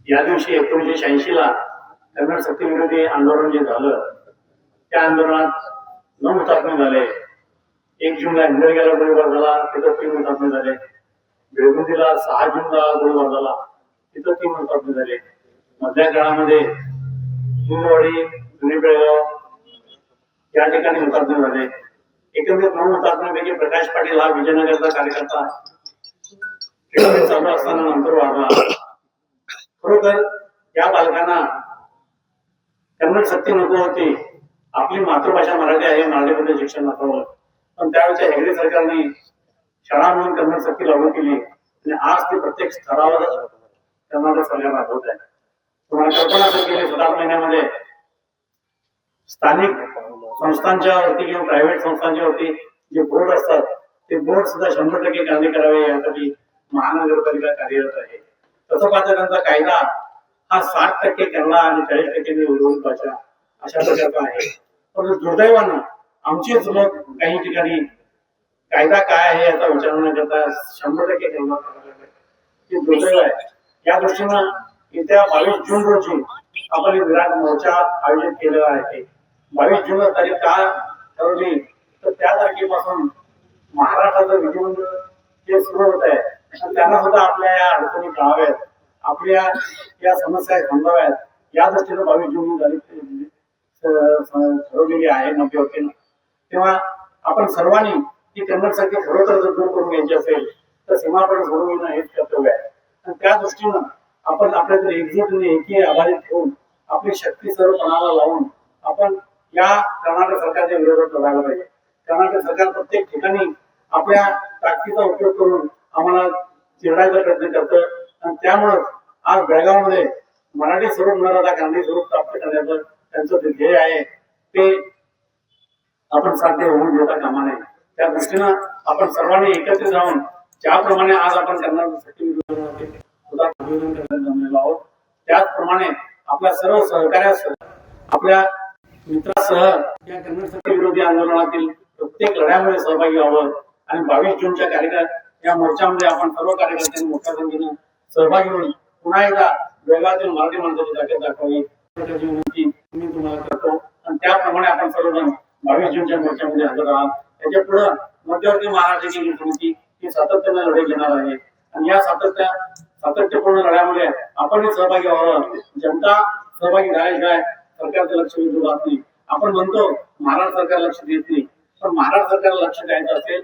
या दिवशी 1986 ला कन्नड सक्तीविरोधी आंदोलन जे झालं त्या आंदोलनात 9 हुतात्मे झाले. 1 जूनला हिंदरग्याला गोळीबार झाला, तिथं 3 हुतात्मे झाले. बेळगुंदीला 6 जूनला गोळीबार झाला, तिथं 3 हुतात्मे झाले. मधल्या काळामध्ये हिंदवाडी, जुनी बेळगाव या ठिकाणी हुतात्मे झाले. एकंदरीत 9 हुतात्म्यांपैकी प्रकाश पाटील हा विजयनगरचा कार्यकर्ता चालू असताना नंतर वाढला. खरोखर या बालकांना कन्नड सक्ती नको होती, आपली मातृभाषा मराठी आहे, मराठीमध्ये शिक्षण नसावं. पण त्यावेळेच्या हेगडे सरकारने शाळा म्हणून कन्नड सक्ती लागू केली आणि आज ते प्रत्येक स्तरावर कर्नाटक सरकार राबवत आहे. तुम्हाला कल्पना असेल गेले 7 महिन्यामध्ये स्थानिक संस्थांच्या वरती किंवा प्रायव्हेट संस्थांच्या वरती जे बोर्ड असतात ते बोर्ड सुद्धा 100% कार्य करावे यासाठी महानगरपालिका कार्यरत आहे. तसं पाहता त्यांचा कायदा हा 60% कन्नड आणि 40% उर्दू भाषा अशा प्रकारचा आहे. पण दुर्दैवानं आमचेच लोक काही ठिकाणी कायदा काय आहे याचा विचार न करता 100% कन्नड हे दुर्दैव आहे. या दृष्टीनं येत्या 22 जून रोजी आपण विराट मोर्चा आयोजित केलेला आहे. 22 जून तारीख का ठरवली तर त्या तारखेपासून महाराष्ट्राचं विधिमंडळ जे सुरू होत आहे त्यांना सुद्धा आपल्या या अडचणी कळाव्यात, आपल्या या समस्या समजाव्यात या दृष्टीनं 22 जून तारीख ठरवलेली आहे मध्यवर्तीनं. तेव्हा आपण सर्वांनी ही कन्नड सक्ती खरोखर जर दूर करून घ्यायची असेल तर सीमापण सोडवणं हेच कर्तव्य आहे. आणि त्या दृष्टीनं आपण आपल्याकडे एकजूटने एकी आभारी ठेवून आपली शक्ती सर्व पणाला लावून आपण या कर्नाटक सरकारच्या विरोधात लढायला पाहिजे. कर्नाटक सरकार प्रत्येक ठिकाणी आपल्या ताकदीचा उपयोग करून आम्हाला चिरडायचा प्रयत्न करतं आणि त्यामुळे आज बेळगावमध्ये मराठी स्वरूप न राहता गांधी स्वरूप प्राप्त करण्याचं त्यांचं जे ध्येय आहे ते आपण साध्य होऊन देता कामा नये. त्या दृष्टीनं आपण सर्वांनी एकत्रित राहून ज्याप्रमाणे आज आपण कर्नाटकसाठी आंदोलन करण्यात जमलेलो आहोत त्याचप्रमाणे आपल्या सर्व सहकार्यासह आपल्या मित्रासह या कन्नड सक्ती विरोधी आंदोलनातील प्रत्येक लढ्यामध्ये सहभागी व्हावं आणि 22 जूनच्या कार्यक्रम या मोर्चामध्ये आपण सर्व कार्यकर्त्यांनी मोठ्या संख्येनं सहभागी होऊन पुन्हा एकदा बेळगावातील मराठी माणसाची ताकद दाखवावी प्रकारची विनंती मी तुम्हाला करतो. आणि त्याप्रमाणे आपण सर्वजण 22 जूनच्या मोर्चामध्ये हजर आहात. त्याच्या पुढे मध्यवर्ती महाराष्ट्राची जी समिती ही सातत्याने लढे घेणार आहे आणि या सातत्यपूर्ण लढ्यामध्ये आपणही सहभागी व्हावं. जनता सहभागी झाल्याशिवाय सरकारचं लक्ष वेधून जात नाही. आपण म्हणतो महाराष्ट्र सरकार लक्ष देत नाही, पण महाराष्ट्र सरकारला लक्ष द्यायचं असेल